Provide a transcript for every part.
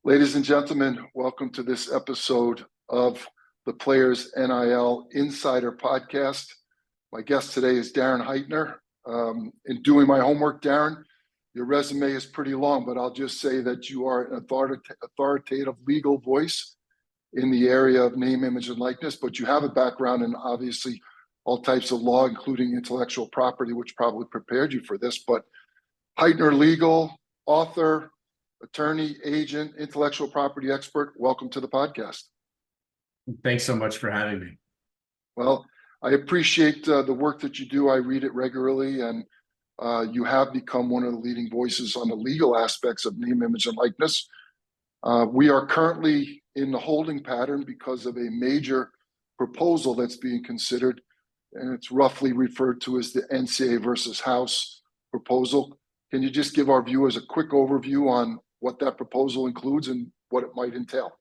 Ladies and gentlemen, welcome to this episode of the Players NIL Insider Podcast. My guest today is Darren Heitner. In doing my homework, Darren, your resume is pretty long, but I'll just say that you are an authoritative legal voice in the area of name, image, and likeness, but you have a background in obviously all types of law, including intellectual property, which probably prepared you for this. But Heitner Legal, author, attorney, agent, intellectual property expert, welcome to the podcast. Thanks so much for having me. Well, I appreciate the work that you do. I read it regularly, and you have become one of the leading voices on the legal aspects of name, image, and likeness. We are currently in the holding pattern because of a major proposal that's being considered, and it's roughly referred to as the NCAA versus House proposal. Can you just give our viewers a quick overview on what that proposal includes and what it might entail?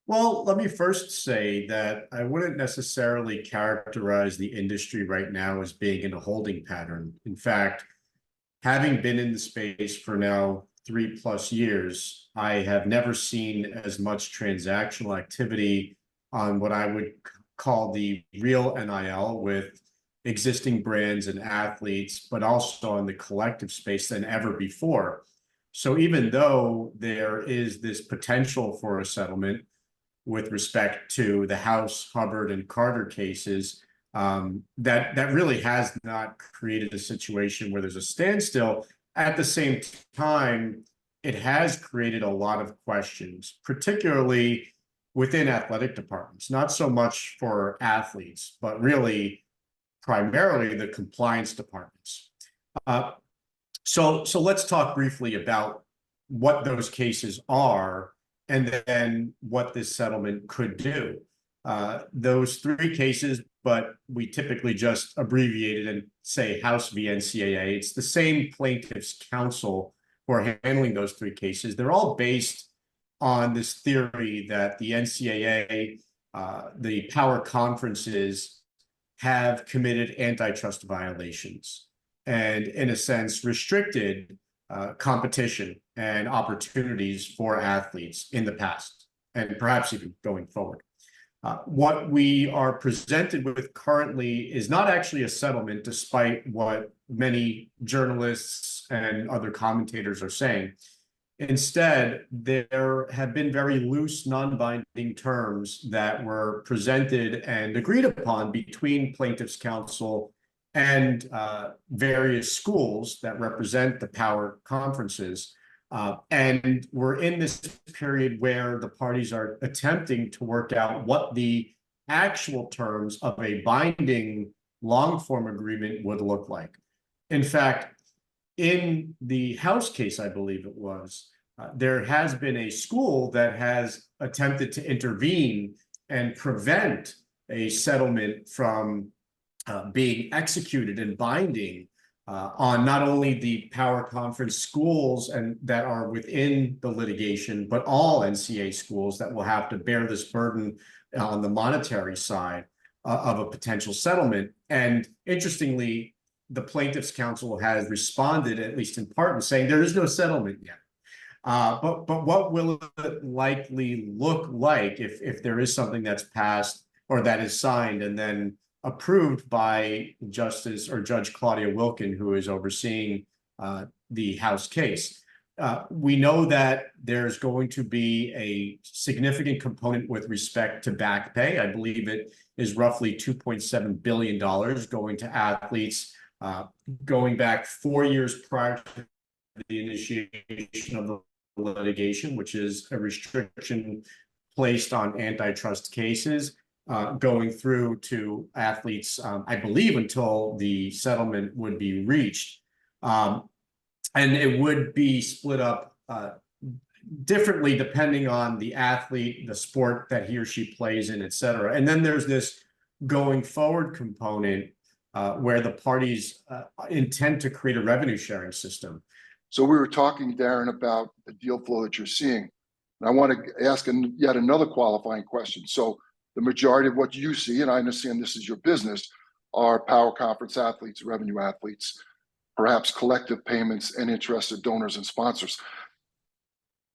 Well, let me first say that I wouldn't necessarily characterize the industry right now as being in a holding pattern. In fact, having been in the space for now 3+ years, I have never seen as much transactional activity on what I would call the real NIL with existing brands and athletes, but also in the collective space than ever before. So even though there is this potential for a settlement with respect to the House, Hubbard, and Carter cases, that really has not created a situation where there's a standstill. At the same time, it has created a lot of questions, particularly within athletic departments, not so much for athletes, but really primarily the compliance departments. So let's talk briefly about what those cases are and then what this settlement could do. Those 3 cases, but we typically just abbreviate it and say House v. NCAA. It's the same plaintiff's counsel who are handling those 3 cases. They're all based on this theory that the NCAA, the power conferences, have committed antitrust violations and, in a sense, restricted competition and opportunities for athletes in the past, and perhaps even going forward. What we are presented with currently is not actually a settlement, despite what many journalists and other commentators are saying. Instead, there have been very loose, non-binding terms that were presented and agreed upon between plaintiffs' counsel and various schools that represent the power conferences. And we're in this period where the parties are attempting to work out what the actual terms of a binding long-form agreement would look like. In fact, in the House case, I believe it was, there has been a school that has attempted to intervene and prevent a settlement from being executed and binding on not only the power conference schools and that are within the litigation, but all NCAA schools that will have to bear this burden on the monetary side of a potential settlement. And interestingly, the plaintiff's counsel has responded, at least in part, in saying there is no settlement yet. But what will it likely look like if there is something that's passed or that is signed and then approved by Justice or Judge Claudia Wilkin, who is overseeing the House case? We know that there's going to be a significant component with respect to back pay. I believe it is roughly $2.7 billion going to athletes going back 4 years prior to the initiation of the litigation, which is a restriction placed on antitrust cases, going through to athletes, I believe, until the settlement would be reached. And it would be split up differently depending on the athlete, the sport that he or she plays in, et cetera. And then there's this going forward component where the parties intend to create a revenue sharing system. So we were talking, Darren, about the deal flow that you're seeing. And I want to ask yet another qualifying question. So the majority of what you see, and I understand this is your business, are power conference athletes, revenue athletes, perhaps collective payments and interested donors and sponsors.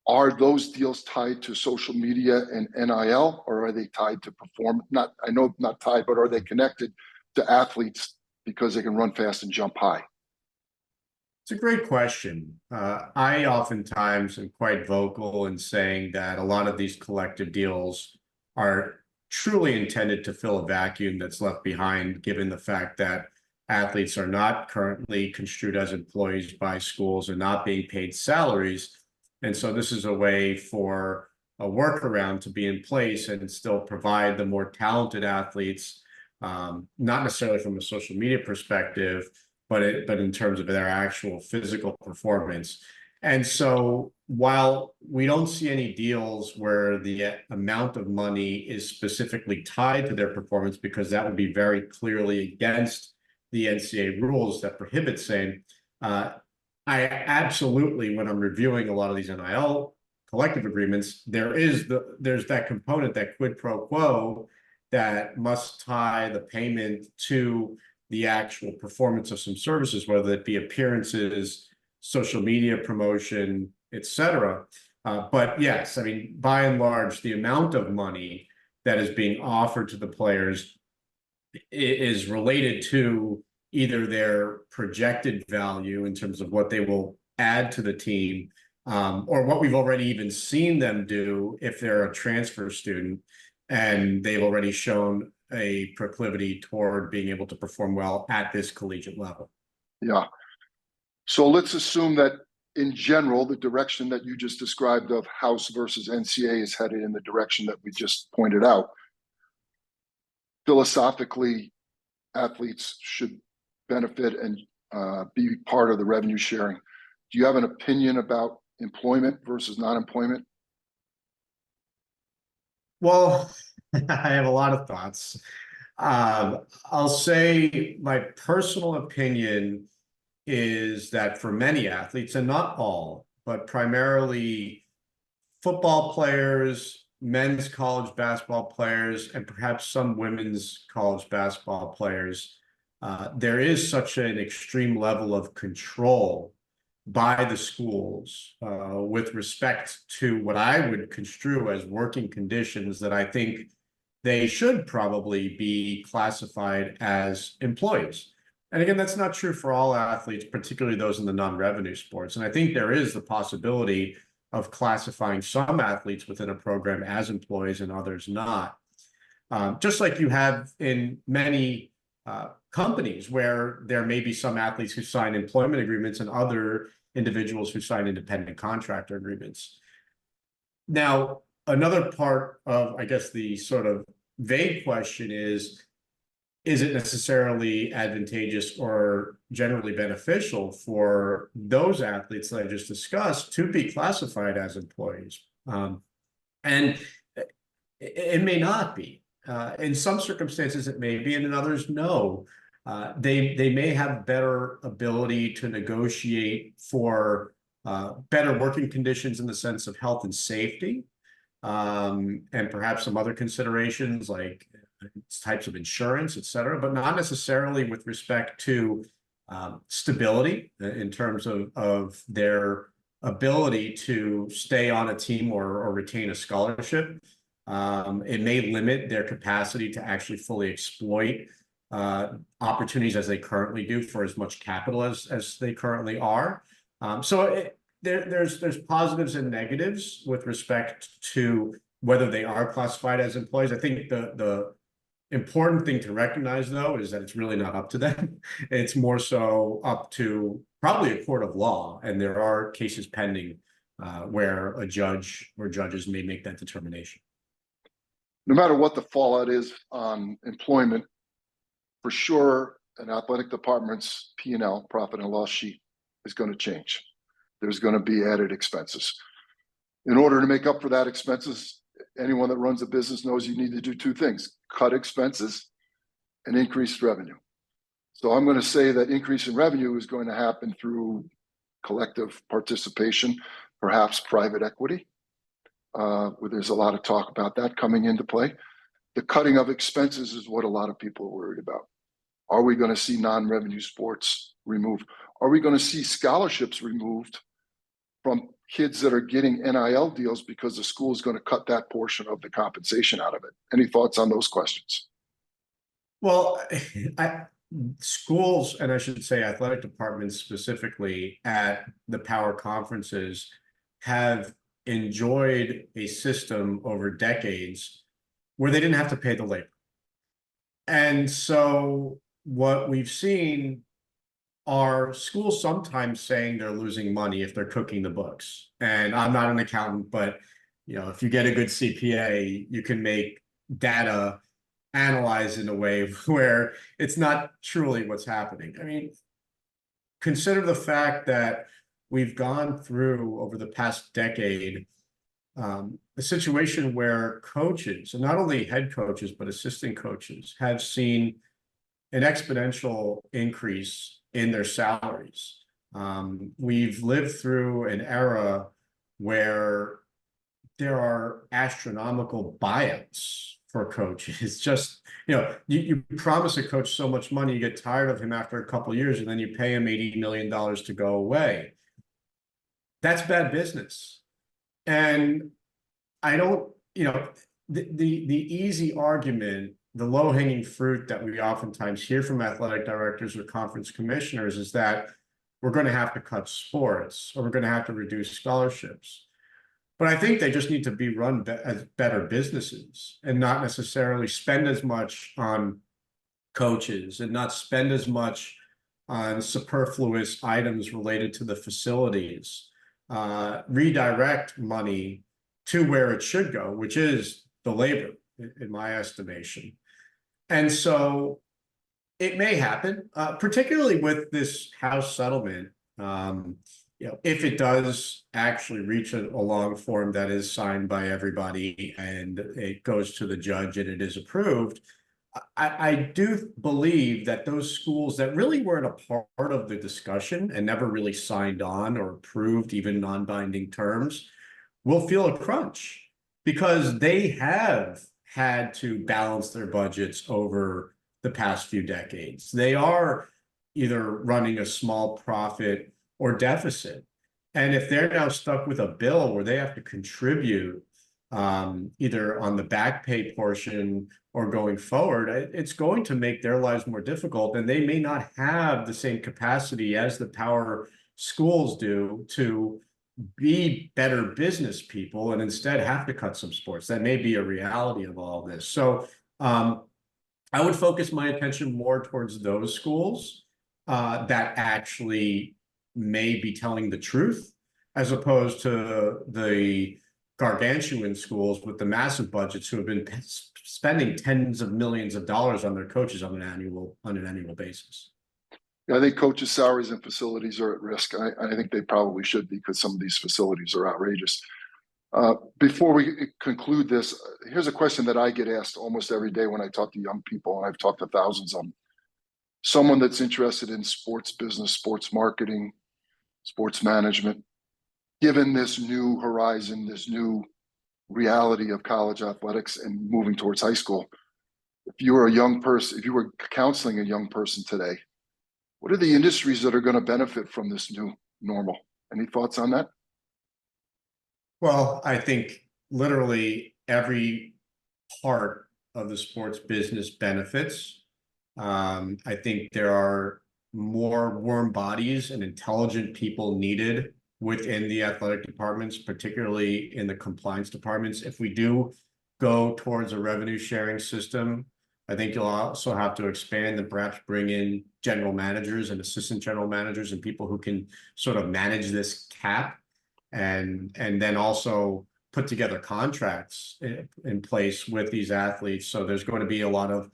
Are those deals tied to social media and NIL, or are they tied to perform? Not, I know not tied, but are they connected to athletes because they can run fast and jump high? It's a great question. I oftentimes am quite vocal in saying that a lot of these collective deals are truly intended to fill a vacuum that's left behind, given the fact that athletes are not currently construed as employees by schools and not being paid salaries. And so this is a way for a workaround to be in place and still provide the more talented athletes, not necessarily from a social media perspective, but in terms of their actual physical performance. And so while we don't see any deals where the amount of money is specifically tied to their performance, because that would be very clearly against the NCAA rules that prohibit same, I absolutely, when I'm reviewing a lot of these NIL collective agreements, there's that component, that quid pro quo, that must tie the payment to the actual performance of some services, whether it be appearances, social media promotion, etc. But yes, I mean, by and large, the amount of money that is being offered to the players is related to either their projected value in terms of what they will add to the team, or what we've already even seen them do if they're a transfer student and they've already shown a proclivity toward being able to perform well at this collegiate level. Yeah. So let's assume that in general, the direction that you just described of House versus NCAA is headed in the direction that we just pointed out. Philosophically, athletes should benefit and be part of the revenue sharing. Do you have an opinion about employment versus non-employment? Well, I have a lot of thoughts. I'll say my personal opinion is that for many athletes, and not all, but primarily football players, men's college basketball players, and perhaps some women's college basketball players, there is such an extreme level of control by the schools with respect to what I would construe as working conditions that I think they should probably be classified as employees. And again, that's not true for all athletes, particularly those in the non-revenue sports. And I think there is the possibility of classifying some athletes within a program as employees and others not. Just like you have in many companies where there may be some athletes who sign employment agreements and other individuals who sign independent contractor agreements. Now, another part of, I guess, the sort of vague question is it necessarily advantageous or generally beneficial for those athletes that I just discussed to be classified as employees? And it may not be. In some circumstances, it may be, and in others, no. They may have better ability to negotiate for better working conditions in the sense of health and safety, and perhaps some other considerations like types of insurance, et cetera, but not necessarily with respect to stability in terms of their ability to stay on a team or retain a scholarship. It may limit their capacity to actually fully exploit opportunities as they currently do for as much capital as they currently are. There's positives and negatives with respect to whether they are classified as employees. I think the important thing to recognize, though, is that it's really not up to them. It's more so up to probably a court of law, and there are cases pending where a judge or judges may make that determination. No matter what the fallout is on employment, for sure, an athletic department's P&L, profit and loss sheet, is going to change. There's going to be added expenses. In order to make up for that expenses, anyone that runs a business knows you need to do two things: cut expenses and increase revenue. So I'm going to say that increase in revenue is going to happen through collective participation, perhaps private equity, where there's a lot of talk about that coming into play. The cutting of expenses is what a lot of people are worried about. Are we going to see non-revenue sports removed? Are we going to see scholarships removed kids that are getting NIL deals because the school is going to cut that portion of the compensation out of it. Any thoughts on those questions? Well, schools, and I should say athletic departments specifically at the power conferences, have enjoyed a system over decades where they didn't have to pay the labor. And so what we've seen are schools sometimes saying they're losing money if they're cooking the books. And I'm not an accountant, but if you get a good CPA, you can make data analyze in a way where it's not truly what's happening. I mean, consider the fact that we've gone through over the past decade a situation where coaches, and not only head coaches, but assistant coaches, have seen an exponential increase in their salaries. We've lived through an era where there are astronomical buyouts for coaches. It's just, you promise a coach so much money, you get tired of him after a couple of years, and then you pay him $80 million to go away. That's bad business. And I don't, the easy argument, the low-hanging fruit that we oftentimes hear from athletic directors or conference commissioners is that we're going to have to cut sports or we're going to have to reduce scholarships. But I think they just need to be run as better businesses and not necessarily spend as much on coaches and not spend as much on superfluous items related to the facilities. Redirect money to where it should go, which is the labor, in my estimation. And so it may happen, particularly with this House settlement. If it does actually reach a long form that is signed by everybody and it goes to the judge and it is approved, I do believe that those schools that really weren't a part of the discussion and never really signed on or approved even non-binding terms will feel a crunch because they have had to balance their budgets over the past few decades. They are either running a small profit or deficit. And if they're now stuck with a bill where they have to contribute either on the back pay portion or going forward, it's going to make their lives more difficult. And they may not have the same capacity as the power schools do to be better business people and instead have to cut some sports. That may be a reality of all of this. So I would focus my attention more towards those schools that actually may be telling the truth, as opposed to the gargantuan schools with the massive budgets who have been spending tens of millions of dollars on their coaches on an annual basis. I think coaches' salaries and facilities are at risk. I think they probably should be because some of these facilities are outrageous. Before we conclude this, here's a question that I get asked almost every day when I talk to young people, and I've talked to thousands of them. Someone that's interested in sports business, sports marketing, sports management, given this new horizon, this new reality of college athletics and moving towards high school, if you were a young person, if you were counseling a young person today, what are the industries that are going to benefit from this new normal? Any thoughts on that? Well, I think literally every part of the sports business benefits. I think there are more warm bodies and intelligent people needed within the athletic departments, particularly in the compliance departments. If we do go towards a revenue sharing system, I think you'll also have to expand and perhaps bring in general managers and assistant general managers and people who can sort of manage this cap and then also put together contracts in place with these athletes. So there's going to be a lot of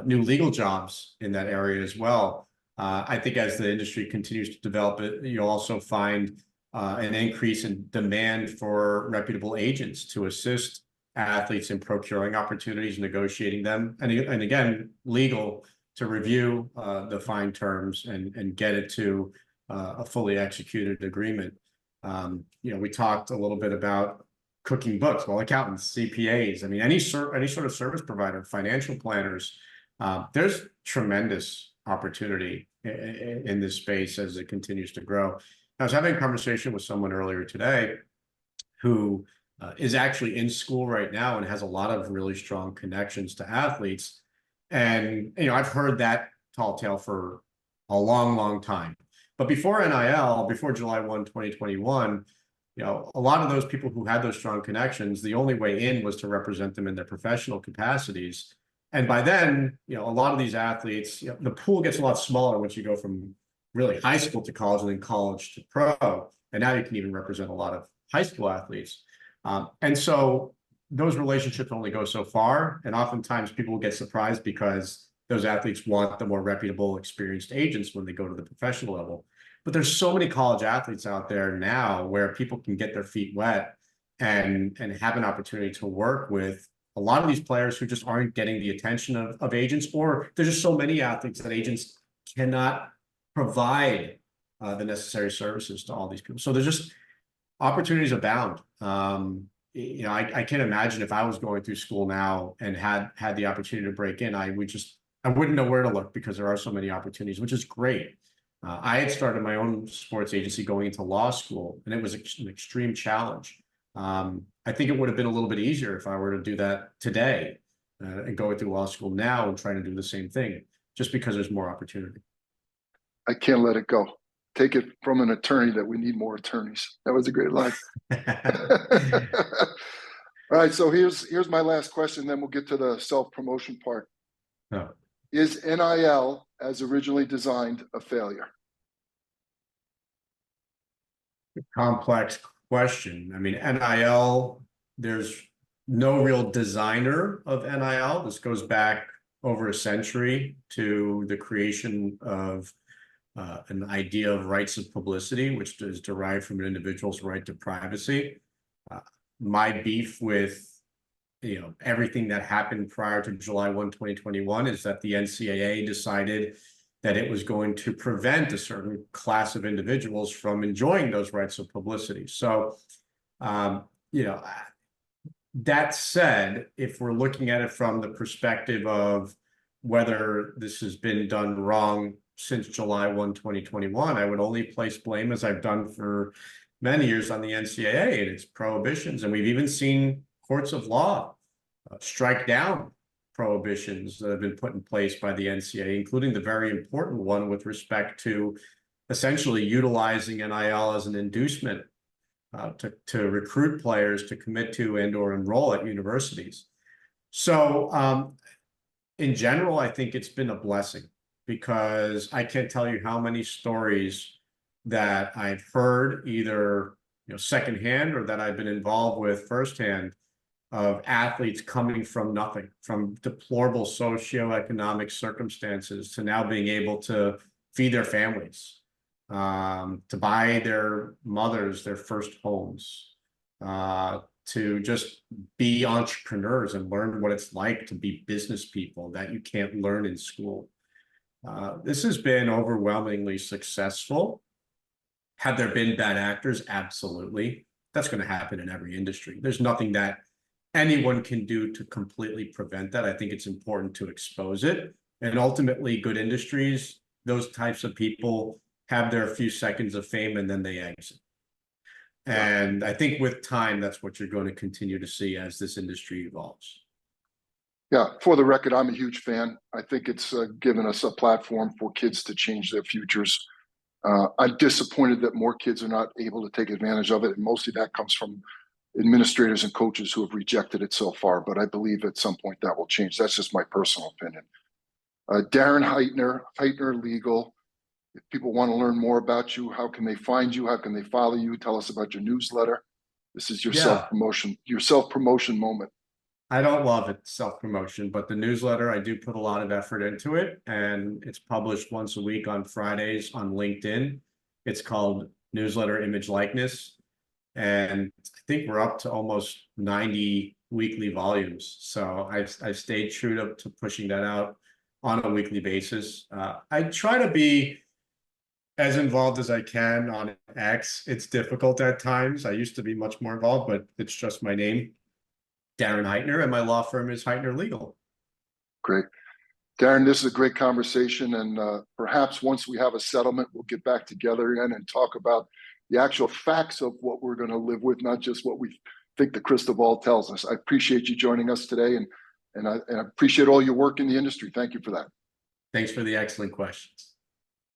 new legal jobs in that area as well. I think as the industry continues to develop it, you'll also find an increase in demand for reputable agents to assist athletes in procuring opportunities, negotiating them, and again, legal to review the fine terms and get it to a fully executed agreement. We talked a little bit about cooking books. Well, accountants, CPAs, I mean, any sort of service provider, financial planners, there's tremendous opportunity in this space as it continues to grow. I was having a conversation with someone earlier today who is actually in school right now and has a lot of really strong connections to athletes. And, I've heard that tall tale for a long, long time. But before NIL, before July 1, 2021, a lot of those people who had those strong connections, the only way in was to represent them in their professional capacities. And by then, a lot of these athletes, the pool gets a lot smaller once you go from really high school to college and then college to pro. And now you can even represent a lot of high school athletes. And so those relationships only go so far. And oftentimes people get surprised because those athletes want the more reputable, experienced agents when they go to the professional level. But there's so many college athletes out there now where people can get their feet wet and have an opportunity to work with a lot of these players who just aren't getting the attention of agents, or there's just so many athletes that agents cannot provide the necessary services to all these people. So there's just opportunities abound. I can't imagine if I was going through school now and had the opportunity to break in, I wouldn't know where to look because there are so many opportunities, which is great. I had started my own sports agency going into law school, and it was an extreme challenge. I think it would have been a little bit easier if I were to do that today and going through law school now and trying to do the same thing, just because there's more opportunity. I can't let it go. Take it from an attorney that we need more attorneys. That was a great line. All right, so here's my last question, then we'll get to the self-promotion part. Oh. Is NIL, as originally designed, a failure? Complex question. I mean, NIL, there's no real designer of NIL. This goes back over a century to the creation of an idea of rights of publicity, which is derived from an individual's right to privacy. My beef with everything that happened prior to July 1, 2021 is that the NCAA decided that it was going to prevent a certain class of individuals from enjoying those rights of publicity. So, that said, if we're looking at it from the perspective of whether this has been done wrong since July 1, 2021, I would only place blame, as I've done for many years, on the NCAA and its prohibitions. And we've even seen courts of law strike down prohibitions that have been put in place by the NCAA, including the very important one with respect to essentially utilizing NIL as an inducement to recruit players to commit to and or enroll at universities. So in general, I think it's been a blessing, because I can't tell you how many stories that I've heard either secondhand or that I've been involved with firsthand of athletes coming from nothing, from deplorable socioeconomic circumstances, to now being able to feed their families, to buy their mothers their first homes, to just be entrepreneurs and learn what it's like to be business people that you can't learn in school. This has been overwhelmingly successful. Have there been bad actors? Absolutely. That's going to happen in every industry. There's nothing that anyone can do to completely prevent that. I think it's important to expose it. And ultimately, good industries, those types of people have their few seconds of fame and then they exit. And I think with time, that's what you're going to continue to see as this industry evolves. Yeah, for the record, I'm a huge fan. I think it's given us a platform for kids to change their futures. I'm disappointed that more kids are not able to take advantage of it. And mostly that comes from administrators and coaches who have rejected it so far. But I believe at some point that will change. That's just my personal opinion. Darren Heitner, Heitner Legal. If people want to learn more about you, how can they find you? How can they follow you? Tell us about your newsletter. This is your self-promotion moment. I don't love it, self-promotion, but the newsletter, I do put a lot of effort into it, and it's published once a week on Fridays on LinkedIn. It's called Newsletter Image Likeness, and I think we're up to almost 90 weekly volumes. So I've stayed true to pushing that out on a weekly basis. I try to be as involved as I can on X. It's difficult at times. I used to be much more involved, but it's just my name, Darren Heitner, and my law firm is Heitner Legal. Great. Darren, this is a great conversation, and perhaps once we have a settlement, we'll get back together again and talk about the actual facts of what we're going to live with, not just what we think the crystal ball tells us. I appreciate you joining us today, and I appreciate all your work in the industry. Thank you for that. Thanks for the excellent questions.